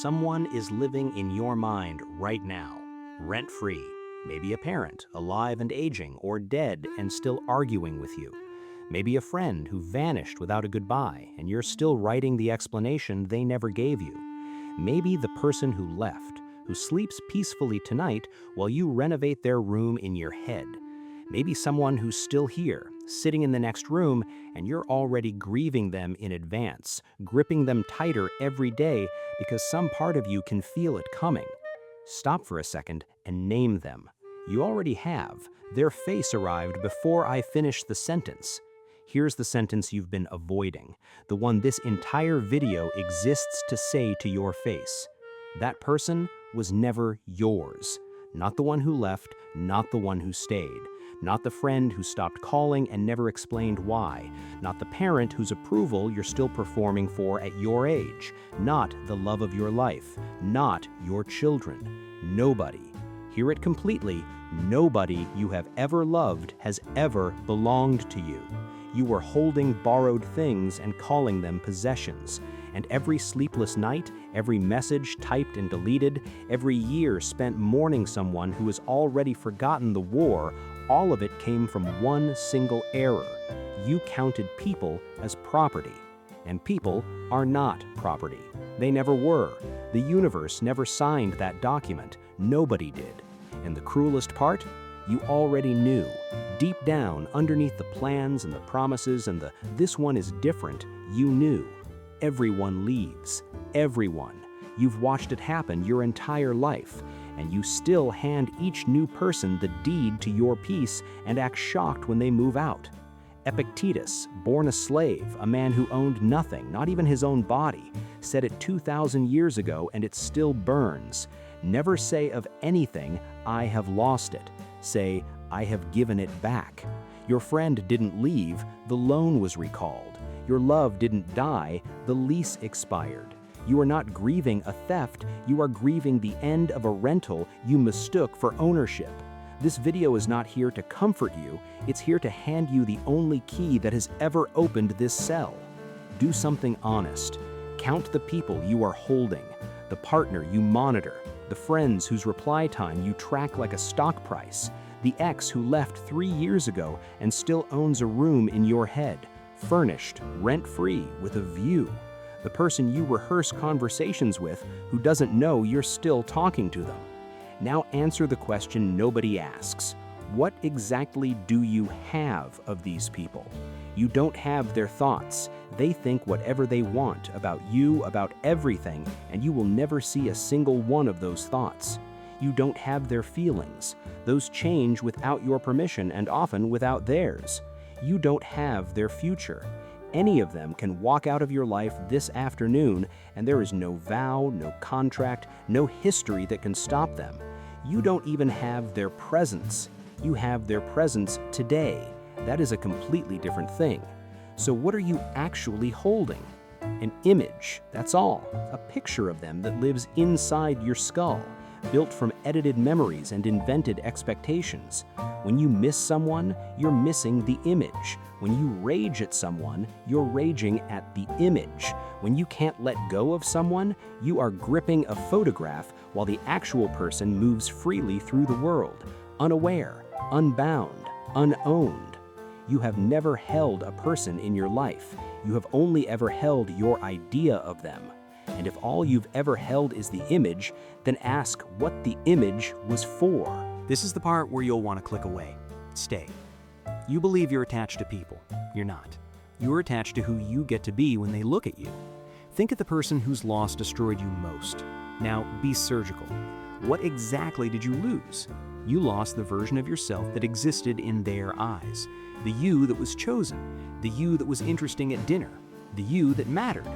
Someone is living in your mind right now, rent-free. Maybe a parent, alive and aging, or dead and still arguing with you. Maybe a friend who vanished without a goodbye, and you're still writing the explanation they never gave you. Maybe the person who left, who sleeps peacefully tonight while you renovate their room in your head. Maybe someone who's still here, sitting in the next room, and you're already grieving them in advance, gripping them tighter every day because some part of you can feel it coming. Stop for a second and name them. You already have. Their face arrived before I finished the sentence. Here's the sentence you've been avoiding, the one this entire video exists to say to your face. That person was never yours. Not the one who left, not the one who stayed. Not the friend who stopped calling and never explained why. Not the parent whose approval you're still performing for at your age. Not the love of your life. Not your children. Nobody. Hear it completely. Nobody you have ever loved has ever belonged to you. You were holding borrowed things and calling them possessions. And every sleepless night, every message typed and deleted, every year spent mourning someone who has already forgotten the war, all of it came from one single error. You counted people as property. And people are not property. They never were. The universe never signed that document. Nobody did. And the cruelest part? You already knew. Deep down, underneath the plans and the promises and the "this one is different," you knew. Everyone leaves. Everyone. You've watched it happen your entire life, and you still hand each new person the deed to your piece and act shocked when they move out. Epictetus, born a slave, a man who owned nothing, not even his own body, said it 2,000 years ago and it still burns. Never say of anything, "I have lost it." Say, "I have given it back." Your friend didn't leave, the loan was recalled. Your love didn't die, the lease expired. You are not grieving a theft, you are grieving the end of a rental you mistook for ownership. This video is not here to comfort you, it's here to hand you the only key that has ever opened this cell. Do something honest. Count the people you are holding, the partner you monitor, the friends whose reply time you track like a stock price, the ex who left 3 years ago and still owns a room in your head, furnished, rent-free, with a view. The person you rehearse conversations with who doesn't know you're still talking to them. Now answer the question nobody asks. What exactly do you have of these people? You don't have their thoughts. They think whatever they want about you, about everything, and you will never see a single one of those thoughts. You don't have their feelings. Those change without your permission and often without theirs. You don't have their future. Any of them can walk out of your life this afternoon, and there is no vow, no contract, no history that can stop them. You don't even have their presence. You have their presence today. That is a completely different thing. So what are you actually holding? An image, that's all. A picture of them that lives inside your skull, built from edited memories and invented expectations. When you miss someone, you're missing the image. When you rage at someone, you're raging at the image. When you can't let go of someone, you are gripping a photograph while the actual person moves freely through the world, unaware, unbound, unowned. You have never held a person in your life. You have only ever held your idea of them. And if all you've ever held is the image, then ask what the image was for. This is the part where you'll want to click away. Stay. You believe you're attached to people. You're not. You're attached to who you get to be when they look at you. Think of the person whose loss destroyed you most. Now, be surgical. What exactly did you lose? You lost the version of yourself that existed in their eyes. The you that was chosen. The you that was interesting at dinner. The you that mattered.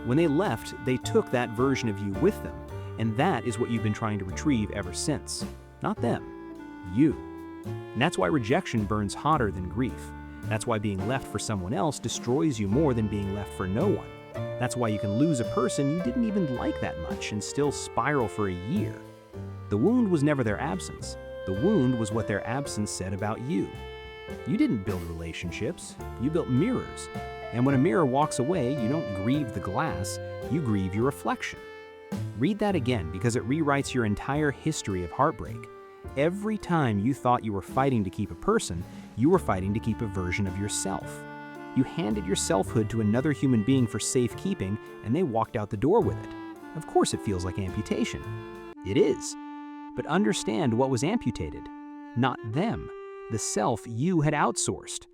When they left, they took that version of you with them, and that is what you've been trying to retrieve ever since. Not them, you. And that's why rejection burns hotter than grief. That's why being left for someone else destroys you more than being left for no one. That's why you can lose a person you didn't even like that much and still spiral for a year. The wound was never their absence. The wound was what their absence said about you. You didn't build relationships, you built mirrors. And when a mirror walks away, you don't grieve the glass, you grieve your reflection. Read that again because it rewrites your entire history of heartbreak. Every time you thought you were fighting to keep a person, you were fighting to keep a version of yourself. You handed your selfhood to another human being for safekeeping, and they walked out the door with it. Of course it feels like amputation. It is. But understand what was amputated. Not them. The self you had outsourced.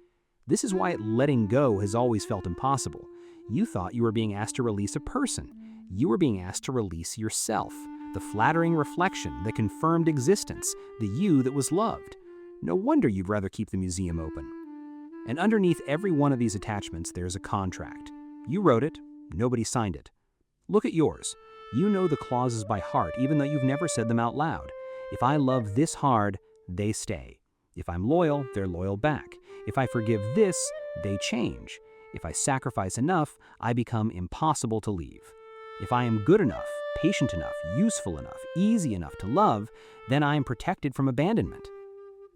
This is why letting go has always felt impossible. You thought you were being asked to release a person. You were being asked to release yourself, the flattering reflection, the confirmed existence, the you that was loved. No wonder you'd rather keep the museum open. And underneath every one of these attachments, there's a contract. You wrote it, nobody signed it. Look at yours. You know the clauses by heart, even though you've never said them out loud. If I love this hard, they stay. If I'm loyal, they're loyal back. If I forgive this, they change. If I sacrifice enough, I become impossible to leave. If I am good enough, patient enough, useful enough, easy enough to love, then I am protected from abandonment.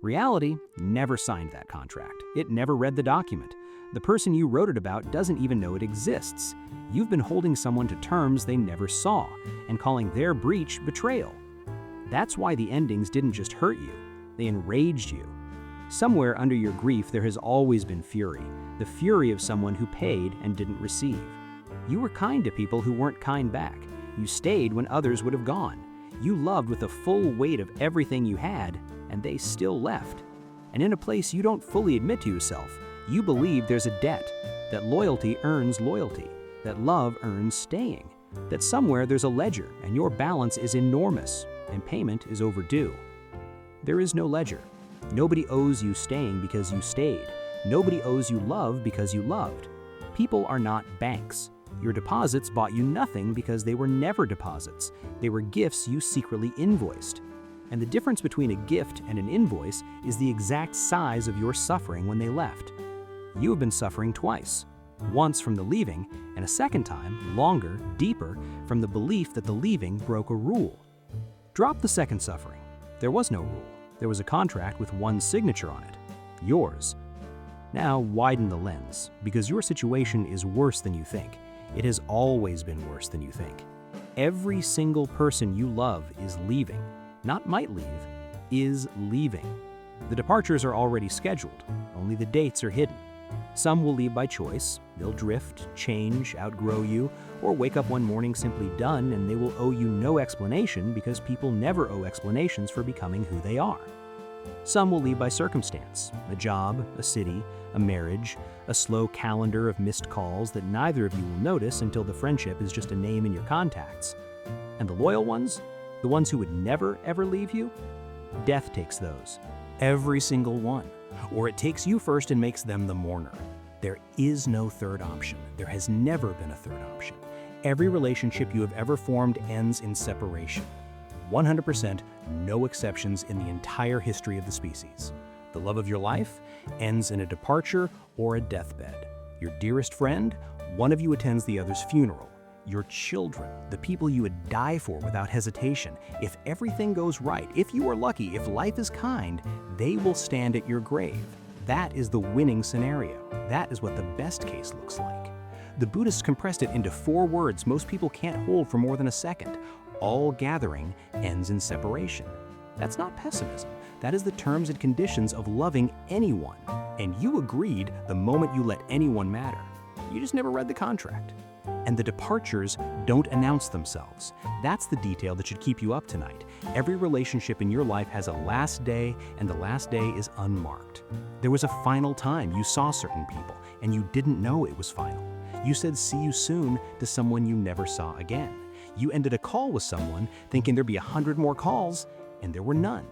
Reality never signed that contract. It never read the document. The person you wrote it about doesn't even know it exists. You've been holding someone to terms they never saw and calling their breach betrayal. That's why the endings didn't just hurt you, they enraged you. Somewhere under your grief there has always been fury, the fury of someone who paid and didn't receive. You were kind to people who weren't kind back. You stayed when others would have gone. You loved with the full weight of everything you had, and they still left. And in a place you don't fully admit to yourself, you believe there's a debt, that loyalty earns loyalty, that love earns staying, that somewhere there's a ledger and your balance is enormous and payment is overdue. There is no ledger. Nobody owes you staying because you stayed. Nobody owes you love because you loved. People are not banks. Your deposits bought you nothing because they were never deposits. They were gifts you secretly invoiced. And the difference between a gift and an invoice is the exact size of your suffering when they left. You have been suffering twice. Once from the leaving, and a second time, longer, deeper, from the belief that the leaving broke a rule. Drop the second suffering. There was no rule. There was a contract with one signature on it. Yours. Now widen the lens, because your situation is worse than you think. It has always been worse than you think. Every single person you love is leaving. Not might leave, is leaving. The departures are already scheduled, only the dates are hidden. Some will leave by choice. They'll drift, change, outgrow you, or wake up one morning simply done, and they will owe you no explanation because people never owe explanations for becoming who they are. Some will leave by circumstance, a job, a city, a marriage, a slow calendar of missed calls that neither of you will notice until the friendship is just a name in your contacts. And the loyal ones, the ones who would never ever leave you, death takes those. Every single one. Or it takes you first and makes them the mourner. There is no third option. There has never been a third option. Every relationship you have ever formed ends in separation. 100%, no exceptions in the entire history of the species. The love of your life ends in a departure or a deathbed. Your dearest friend, one of you attends the other's funeral. Your children, the people you would die for without hesitation, if everything goes right, if you are lucky, if life is kind, they will stand at your grave. That is the winning scenario. That is what the best case looks like. The Buddhists compressed it into 4 words most people can't hold for more than a second. All gathering ends in separation. That's not pessimism. That is the terms and conditions of loving anyone. And you agreed the moment you let anyone matter. You just never read the contract. And the departures don't announce themselves. That's the detail that should keep you up tonight. Every relationship in your life has a last day, and the last day is unmarked. There was a final time you saw certain people, and you didn't know it was final. You said see you soon to someone you never saw again. You ended a call with someone thinking there'd be 100 more calls, and there were none.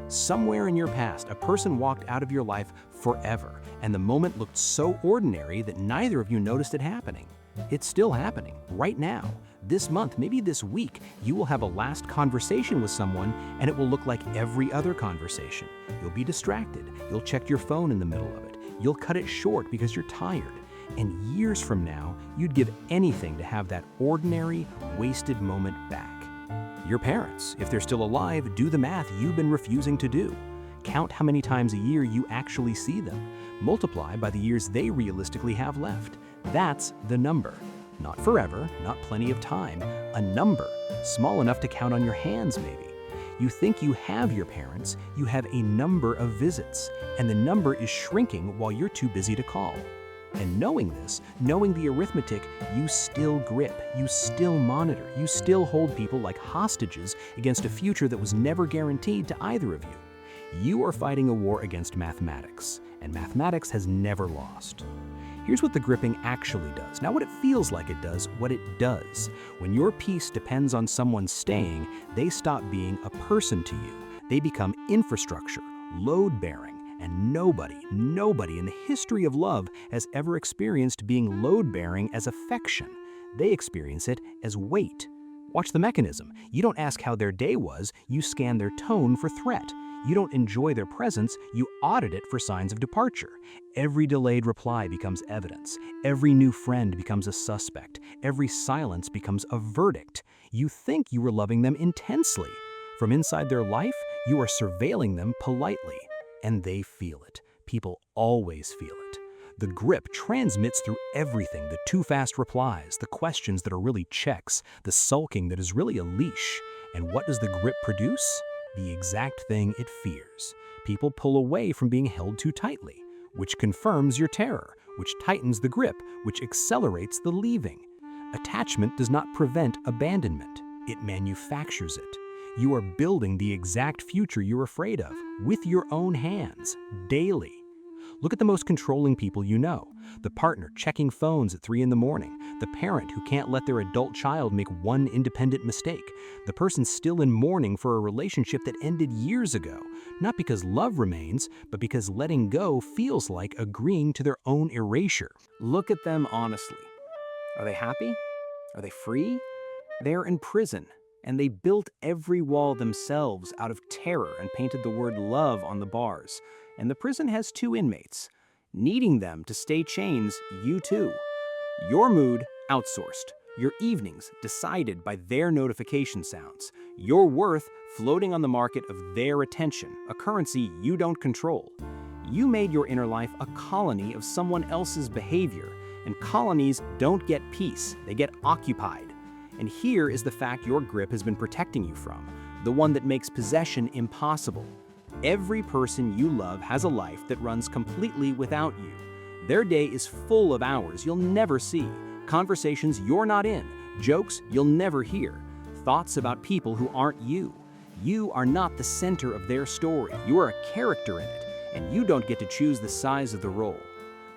Somewhere in your past, a person walked out of your life forever, and the moment looked so ordinary that neither of you noticed it happening. It's still happening, right now. This month, maybe this week, you will have a last conversation with someone, and it will look like every other conversation. You'll be distracted. You'll check your phone in the middle of it. You'll cut it short because you're tired. And years from now, you'd give anything to have that ordinary, wasted moment back. Your parents, if they're still alive, do the math you've been refusing to do. Count how many times a year you actually see them. Multiply by the years they realistically have left. That's the number. Not forever, not plenty of time. A number, small enough to count on your hands maybe. You think you have your parents, you have a number of visits, and the number is shrinking while you're too busy to call. And knowing this, knowing the arithmetic, you still grip, you still monitor, you still hold people like hostages against a future that was never guaranteed to either of you. You are fighting a war against mathematics, and mathematics has never lost. Here's what the gripping actually does. Not what it feels like it does, what it does. When your peace depends on someone staying, they stop being a person to you. They become infrastructure, load-bearing, and nobody in the history of love has ever experienced being load-bearing as affection. They experience it as weight. Watch the mechanism. You don't ask how their day was, you scan their tone for threat. You don't enjoy their presence, you audit it for signs of departure. Every delayed reply becomes evidence. Every new friend becomes a suspect. Every silence becomes a verdict. You think you are loving them intensely. From inside their life, you are surveilling them politely. And they feel it. People always feel it. The grip transmits through everything, the too fast replies, the questions that are really checks, the sulking that is really a leash. And what does the grip produce? The exact thing it fears. People pull away from being held too tightly, which confirms your terror, which tightens the grip, which accelerates the leaving. Attachment does not prevent abandonment, it manufactures it. You are building the exact future you're afraid of, with your own hands, daily. Look at the most controlling people you know. The partner checking phones at 3 in the morning. The parent who can't let their adult child make one independent mistake. The person still in mourning for a relationship that ended years ago. Not because love remains, but because letting go feels like agreeing to their own erasure. Look at them honestly. Are they happy? Are they free? They're in prison, and they built every wall themselves out of terror and painted the word love on the bars. And the prison has 2 inmates. Needing them to stay chains, you too. Your mood, outsourced. Your evenings, decided by their notification sounds. Your worth, floating on the market of their attention, a currency you don't control. You made your inner life a colony of someone else's behavior, and colonies don't get peace, they get occupied. And here is the fact your grip has been protecting you from, the one that makes possession impossible. Every person you love has a life that runs completely without you. Their day is full of hours you'll never see, conversations you're not in, jokes you'll never hear, thoughts about people who aren't you. You are not the center of their story, you are a character in it, and you don't get to choose the size of the role.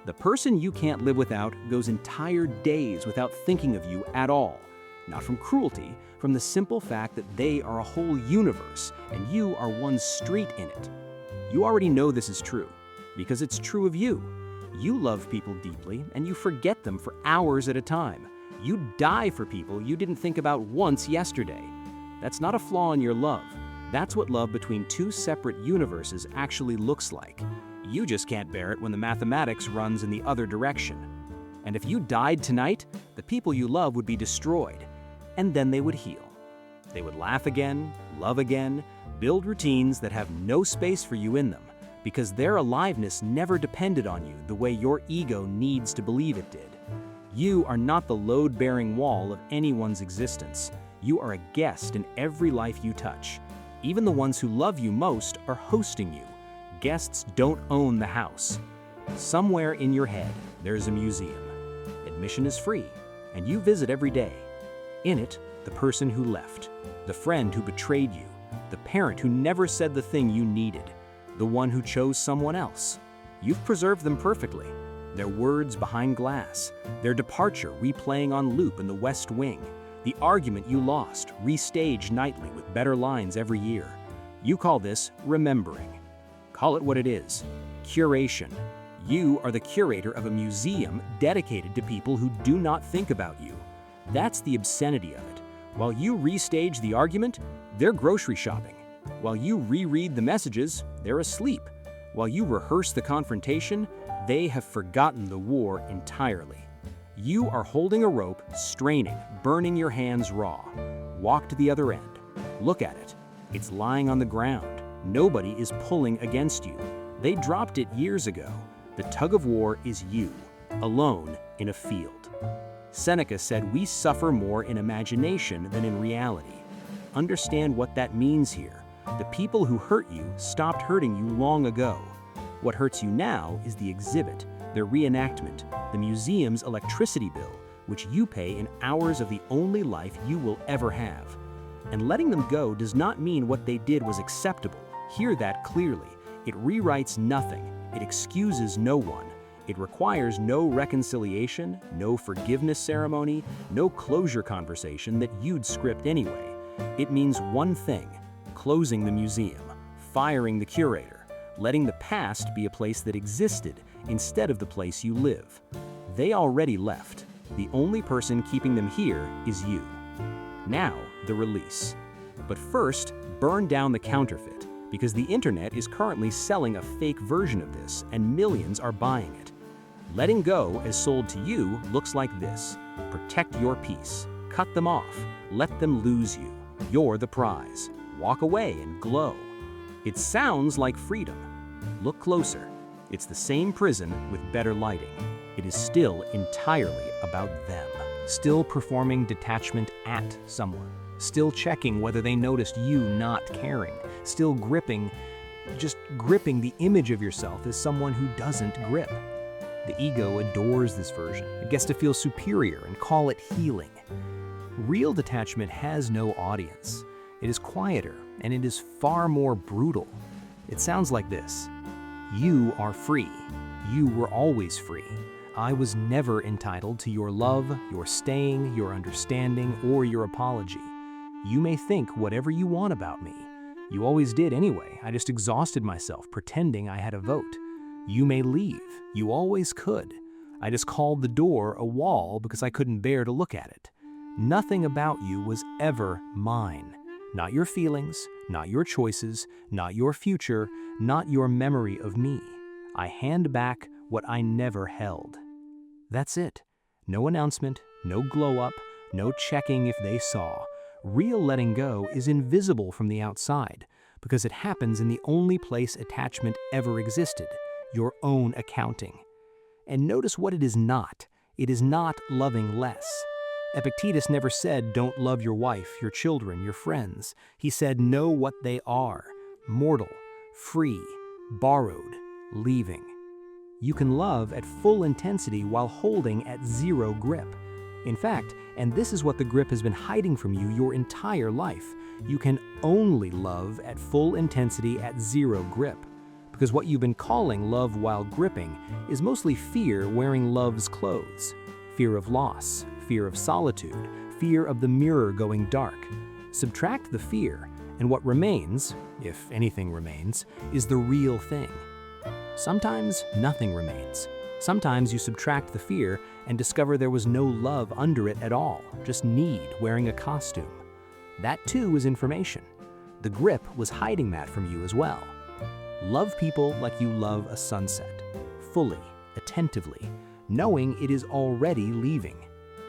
The person you can't live without goes entire days without thinking of you at all. Not from cruelty, from the simple fact that they are a whole universe and you are one street in it. You already know this is true, because it's true of you. You love people deeply and you forget them for hours at a time. You die for people you didn't think about once yesterday. That's not a flaw in your love. That's what love between 2 separate universes actually looks like. You just can't bear it when the mathematics runs in the other direction. And if you died tonight, the people you love would be destroyed. And then they would heal. They would laugh again, love again, build routines that have no space for you in them, because their aliveness never depended on you the way your ego needs to believe it did. You are not the load-bearing wall of anyone's existence. You are a guest in every life you touch. Even the ones who love you most are hosting you. Guests don't own the house. Somewhere in your head, there's a museum. Admission is free, and you visit every day. In it, the person who left, the friend who betrayed you, the parent who never said the thing you needed, the one who chose someone else. You've preserved them perfectly. Their words behind glass, their departure replaying on loop in the West Wing, the argument you lost, restaged nightly with better lines every year. You call this remembering. Call it what it is, curation. You are the curator of a museum dedicated to people who do not think about you. That's the obscenity of it. While you restage the argument, they're grocery shopping. While you reread the messages, they're asleep. While you rehearse the confrontation, they have forgotten the war entirely. You are holding a rope, straining, burning your hands raw. Walk to the other end. Look at it. It's lying on the ground. Nobody is pulling against you. They dropped it years ago. The tug of war is you, alone in a field. Seneca said we suffer more in imagination than in reality. Understand what that means here. The people who hurt you stopped hurting you long ago. What hurts you now is the exhibit, the reenactment, the museum's electricity bill, which you pay in hours of the only life you will ever have. And letting them go does not mean what they did was acceptable. Hear that clearly. It rewrites nothing. It excuses no one. It requires no reconciliation, no forgiveness ceremony, no closure conversation that you'd script anyway. It means one thing: closing the museum, firing the curator, letting the past be a place that existed instead of the place you live. They already left. The only person keeping them here is you. Now, the release. But first, burn down the counterfeit, because the internet is currently selling a fake version of this, and millions are buying it. Letting go, as sold to you, looks like this. Protect your peace. Cut them off. Let them lose you. You're the prize. Walk away and glow. It sounds like freedom. Look closer. It's the same prison with better lighting. It is still entirely about them. Still performing detachment at someone. Still checking whether they noticed you not caring. Still gripping the image of yourself as someone who doesn't grip. The ego adores this version. It gets to feel superior and call it healing. Real detachment has no audience. It is quieter, and it is far more brutal. It sounds like this. You are free. You were always free. I was never entitled to your love, your staying, your understanding, or your apology. You may think whatever you want about me. You always did anyway. I just exhausted myself pretending I had a vote. You may leave. You always could. I just called the door a wall because I couldn't bear to look at it. Nothing about you was ever mine. Not your feelings, not your choices, not your future, not your memory of me. I hand back what I never held. That's it. No announcement, no glow up, no checking if they saw. Real letting go is invisible from the outside because it happens in the only place attachment ever existed, your own accounting. And notice what it is not. It is not loving less. Epictetus never said, don't love your wife, your children, your friends. He said, know what they are: mortal, free, borrowed, leaving. You can love at full intensity while holding at zero grip. In fact, and this is what the grip has been hiding from you your entire life, you can only love at full intensity at zero grip. Because what you've been calling love while gripping is mostly fear wearing love's clothes. Fear of loss, fear of solitude, fear of the mirror going dark. Subtract the fear, and what remains, if anything remains, is the real thing. Sometimes nothing remains. Sometimes you subtract the fear and discover there was no love under it at all, just need wearing a costume. That too is information. The grip was hiding that from you as well. Love people like you love a sunset, fully, attentively, knowing it is already leaving.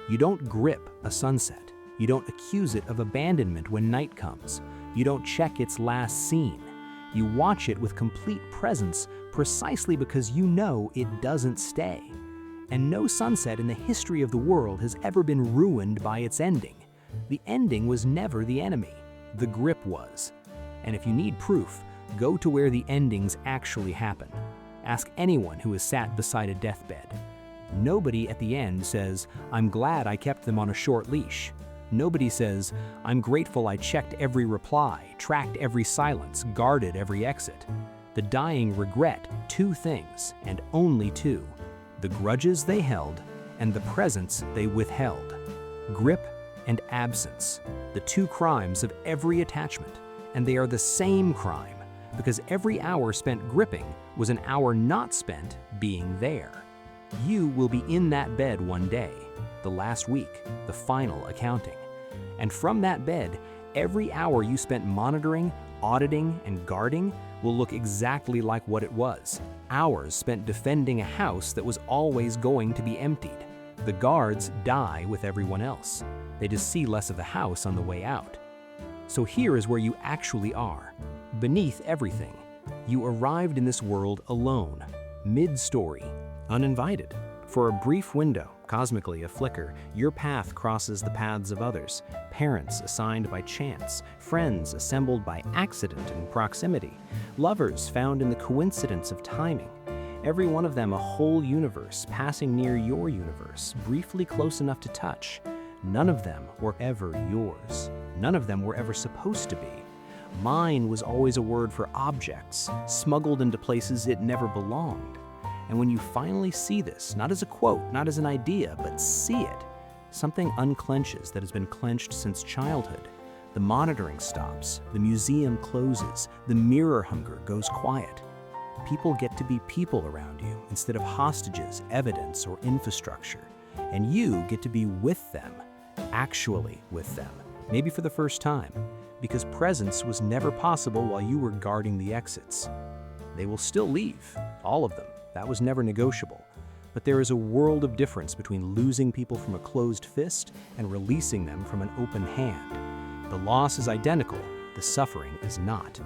You don't grip a sunset. You don't accuse it of abandonment when night comes. You don't check its last scene. You watch it with complete presence precisely because you know it doesn't stay. And no sunset in the history of the world has ever been ruined by its ending. The ending was never the enemy. The grip was. And if you need proof, go to where the endings actually happen. Ask anyone who has sat beside a deathbed. Nobody at the end says, I'm glad I kept them on a short leash. Nobody says, I'm grateful I checked every reply, tracked every silence, guarded every exit. The dying regret two things, and only two: the grudges they held and the presence they withheld. Grip and absence, the two crimes of every attachment, and they are the same crime, because every hour spent gripping was an hour not spent being there. You will be in that bed one day, the last week, the final accounting. And from that bed, every hour you spent monitoring, auditing, and guarding will look exactly like what it was. Hours spent defending a house that was always going to be emptied. The guards die with everyone else. They just see less of the house on the way out. So here is where you actually are. Beneath everything, you arrived in this world alone, mid-story, uninvited, For a brief window, cosmically a flicker, your path crosses the paths of others, parents assigned by chance, friends assembled by accident and proximity, lovers found in the coincidence of timing. Every one of them a whole universe passing near your universe, briefly close enough to touch. None of them were ever yours. None of them were ever supposed to be. Mine was always a word for objects, smuggled into places it never belonged. And when you finally see this, not as a quote, not as an idea, but see it, something unclenches that has been clenched since childhood. The monitoring stops, the museum closes, the mirror hunger goes quiet. People get to be people around you instead of hostages, evidence, or infrastructure. And you get to be with them, actually with them, maybe for the first time, because presence was never possible while you were guarding the exits. They will still leave, all of them. That was never negotiable. But there is a world of difference between losing people from a closed fist and releasing them from an open hand. The loss is identical, the suffering is not.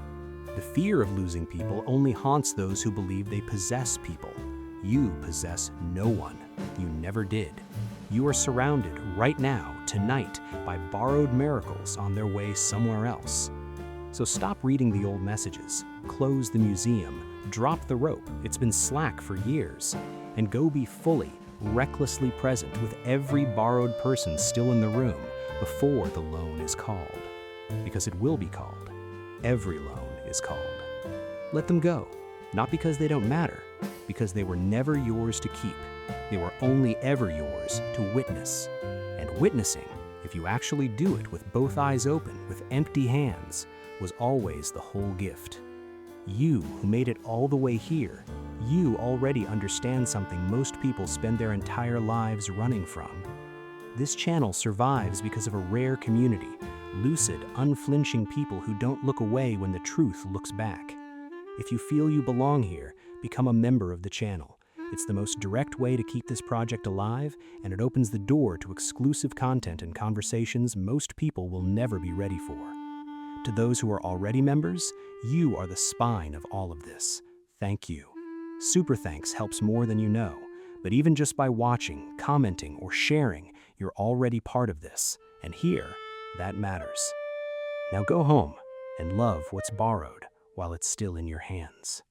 The fear of losing people only haunts those who believe they possess people. You possess no one. You never did. You are surrounded right now, tonight, by borrowed miracles on their way somewhere else. So stop reading the old messages, close the museum, drop the rope, it's been slack for years, and go be fully, recklessly present with every borrowed person still in the room before the loan is called. Because it will be called. Every loan is called. Let them go, not because they don't matter, because they were never yours to keep. They were only ever yours to witness. And witnessing, if you actually do it with both eyes open, with empty hands, was always the whole gift. You who made it all the way here, you already understand something most people spend their entire lives running from. This channel survives because of a rare community, lucid, unflinching people who don't look away when the truth looks back. If you feel you belong here, become a member of the channel. It's the most direct way to keep this project alive, and it opens the door to exclusive content and conversations most people will never be ready for. To those who are already members, you are the spine of all of this. Thank you. Super thanks helps more than you know, but even just by watching, commenting, or sharing, you're already part of this, and here, that matters. Now go home and love what's borrowed while it's still in your hands.